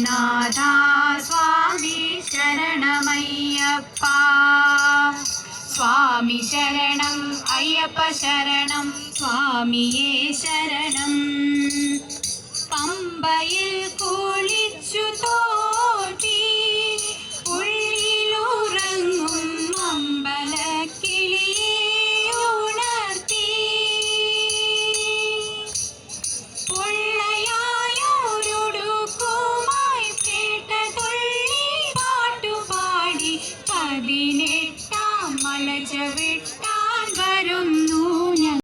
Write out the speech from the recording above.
നാഥ സ്വാമി ശരണമയ്യപ്പ. സ്വാമി ശരണം അയ്യപ്പ ശരണം സ്വാമിയേ ശരണം. പമ്പയിൽ കുളിച്ചു തോട്ടി ഉള്ളിലുറങ്ങും അമ്പലക്കിളിയെ ഉണർത്തി. പൊള്ളയായൊരുടുക്കുമായി കേട്ട തുള്ളി പാട്ടുപാടി 18 മല ചവിട്ടാൻ വരുന്നു